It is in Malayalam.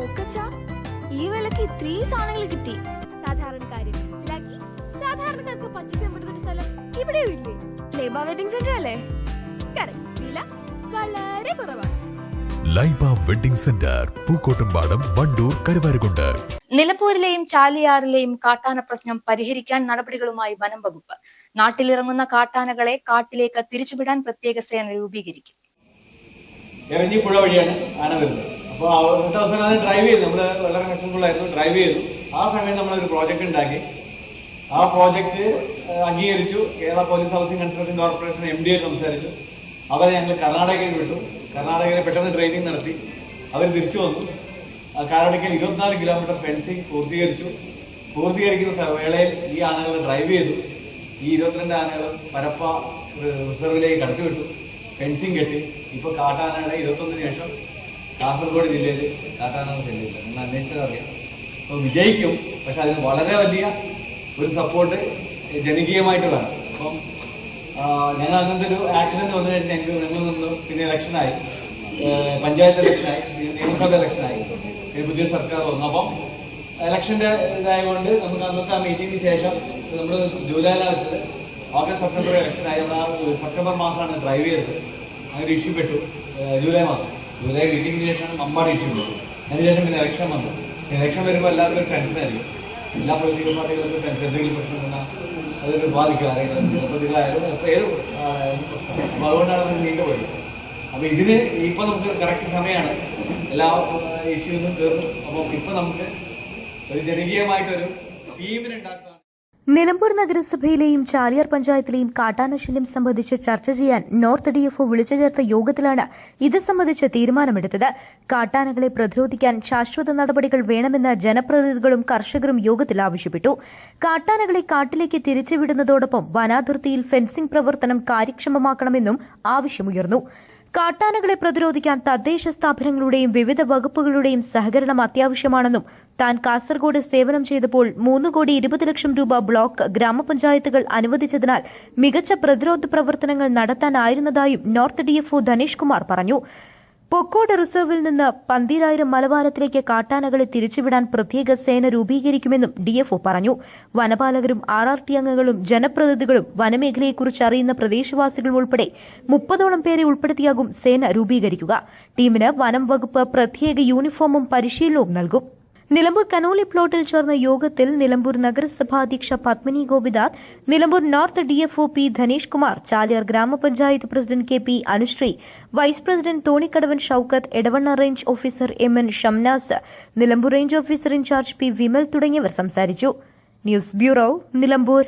നോക്കച്ചാ, ഈ വിലക്ക് ഇത്രയും സാധനങ്ങൾ കിട്ടി. സാധാരണക്കാരെ മനസ്സിലാക്കി സാധാരണക്കാർക്ക് പർച്ചേസ് ചെയ്യാൻ പറ്റുന്ന ഒരു സ്ഥലം ഇവിടെയും ഇല്ലേ? ലൈബ വെഡിങ് സെന്റർ അല്ലേ? കറക്റ്റ്. വില വളരെ കുറവാണ്. Laiba wedding centre, Pookkottumpadam, Vandoor, Karuvarakundu. നിലമ്പൂരിലെയും ചാലിയാറിലെയും കാട്ടാന പ്രശ്നം പരിഹരിക്കാൻ നടപടികളുമായി വനം വകുപ്പ്. നാട്ടിലിറങ്ങുന്ന കാട്ടാനകളെ കാട്ടിലേക്ക് തിരിച്ചുവിടാൻ പ്രത്യേക സേന രൂപീകരിക്കും. പുഴ വഴിയാണ് ആന വരുന്നത്. അപ്പോൾ ഡ്രൈവ് ചെയ്തു, നമ്മൾ വളരെ മെച്ചമുള്ളായിരുന്നു, ഡ്രൈവ് ചെയ്തു. ആ സമയം നമ്മളൊരു പ്രോജക്റ്റ് ഉണ്ടാക്കി. ആ പ്രോജക്റ്റ് അംഗീകരിച്ചു. Kerala police housing construction corporation MD സംസാരിച്ചു. അവരെ ഞങ്ങൾ കർണാടകയിൽ വിട്ടു. കർണാടകയിൽ പെട്ടെന്ന് ട്രെയിനിങ് നടത്തി. അവർ തിരിച്ചു വന്നു. കാരടിക്കൽ 24 കിലോമീറ്റർ ഫെൻസിങ് പൂർത്തീകരിക്കുന്ന വേളയിൽ ഈ ആനകൾ ഡ്രൈവ് ചെയ്തു. ഈ 22 ആനകളും പരപ്പ റിസർവിലേക്ക് കടത്തിവിട്ടു. ഫെൻസിങ് കെട്ടി. ഇപ്പോൾ കാട്ടാനയുടെ 21 ശേഷം കാസർഗോഡ് ജില്ലയിൽ കാട്ടാനകൾ ചെല്ലില്ല. നിങ്ങൾ അന്വേഷിച്ചാൽ അറിയാം. അപ്പോൾ വിജയിക്കും. പക്ഷെ അതിന് വളരെ വലിയ ഒരു സപ്പോർട്ട് ജനകീയമായിട്ട് വേണം. അപ്പം ഞങ്ങൾ അങ്ങനത്തെ ഒരു ആക്സിഡന്റ് വന്നു കഴിഞ്ഞാൽ ഞങ്ങളിൽ നിന്ന് പിന്നെ ഇലക്ഷനായി, പഞ്ചായത്ത് ഇലക്ഷനായി, നിയമസഭ ഇലക്ഷനായി, പുതിയ സർക്കാർ വന്നു. അപ്പം ഇലക്ഷൻ്റെ ഇതായതുകൊണ്ട് നമുക്ക് അന്നത്തെ ആ മീറ്റിംഗിന് ശേഷം നമ്മൾ ജൂലൈയിലാണ് വെച്ചത്. ഓഗസ്റ്റ് സെപ്റ്റംബർ ഇലക്ഷനായി. നമ്മൾ ആ സെപ്റ്റംബർ മാസമാണ് ഡ്രൈവ് ചെയ്തത്. അങ്ങനെ ഇഷ്യൂ പെട്ടു. ജൂലൈ മീറ്റിംഗിന് ശേഷമാണ് മമ്പാട് ഇഷ്യൂ പെട്ടു. അതിനുശേഷം പിന്നെ ഇലക്ഷൻ വന്നു. ഇലക്ഷൻ വരുമ്പോൾ എല്ലാവർക്കും ഒരു ടെൻഷനായിരിക്കും. എല്ലാ പൊളിറ്റിക്കൽ പാർട്ടികൾക്കും ടെൻഷൻ. എന്തെങ്കിലും പ്രശ്നം വന്നാൽ അതൊരു ബാധിക്കും. ആരെങ്കിലും ജനപ്രതികളായാലും ഏത് പ്രശ്നം. അപ്പോൾ അതുകൊണ്ടാണ് അത് നീണ്ടുപോയത്. അപ്പോൾ ഇതിന് ഇപ്പം നമുക്ക് കറക്റ്റ് സമയമാണ്. എല്ലാ ഇഷ്യൂസും തീർന്നു. അപ്പം ഇപ്പം നമുക്ക് ഒരു ജനകീയമായിട്ടൊരു ടീമിനുണ്ടാക്കാം. നിലമ്പൂർ നഗരസഭയിലെയും ചാലിയാർ പഞ്ചായത്തിലെയും കാട്ടാനശല്യം സംബന്ധിച്ച് ചർച്ച ചെയ്യാൻ നോർത്ത് DFO വിളിച്ചു ചേർത്ത യോഗത്തിലാണ് ഇത് സംബന്ധിച്ച് തീരുമാനമെടുത്തത്. കാട്ടാനകളെ പ്രതിരോധിക്കാൻ ശാശ്വത നടപടികൾ വേണമെന്ന് ജനപ്രതിനിധികളും കർഷകരും യോഗത്തിൽ ആവശ്യപ്പെട്ടു. കാട്ടാനകളെ കാട്ടിലേക്ക് തിരിച്ചുവിടുന്നതോടൊപ്പം വനാതിർത്തിയിൽ ഫെൻസിംഗ് പ്രവർത്തനം കാര്യക്ഷമമാക്കണമെന്നും ആവശ്യമുയർന്നു. കാട്ടാനകളെ പ്രതിരോധിക്കാൻ തദ്ദേശ സ്ഥാപനങ്ങളുടെയും വിവിധ വകുപ്പുകളുടെയും സഹകരണം അത്യാവശ്യമാണെന്നും താൻ കാസർഗോഡ് സേവനം ചെയ്തപ്പോൾ 3,20,00,000 രൂപ ബ്ലോക്ക് ഗ്രാമപഞ്ചായത്തുകൾ അനുവദിച്ചതിനാൽ മികച്ച പ്രതിരോധ പ്രവർത്തനങ്ങൾ നടത്താനായിരുന്നതായും നോർത്ത് DFO ധനേഷ് കുമാർ പറഞ്ഞു. പൊക്കോട് റിസർവിൽ നിന്ന് 12,000 മലവാരത്തിലേക്ക് കാട്ടാനകളെ തിരിച്ചുവിടാൻ പ്രത്യേക സേന രൂപീകരിക്കുമെന്നും DFO പറഞ്ഞു. വനപാലകരും RRT അംഗങ്ങളും ജനപ്രതിനിധികളും വനമേഖലയെക്കുറിച്ച് അറിയുന്ന പ്രദേശവാസികൾ ഉൾപ്പെടെ 30ഓളം പേരെ ഉൾപ്പെടുത്തിയാകും സേന രൂപീകരിക്കുക. ടീമിന് വനം വകുപ്പ് പ്രത്യേക യൂണിഫോമും പരിശീലനവും നൽകും. നിലമ്പൂർ കനോലി പ്ലോട്ടിൽ ചേർന്ന യോഗത്തിൽ നിലമ്പൂർ നഗരസഭാധ്യക്ഷ Padmini Gopinath, Nilambur north DFO P Dhanesh Kumar, Chaliyar ഗ്രാമപഞ്ചായത്ത് president KP Anusree, vice president Thonikkadavan Shoukath, Edavanna range officer MN ഷംനാസ്, Nilambur range officer in charge P Vimal തുടങ്ങിയവർ സംസാരിച്ചു. News bureau, Nilambur.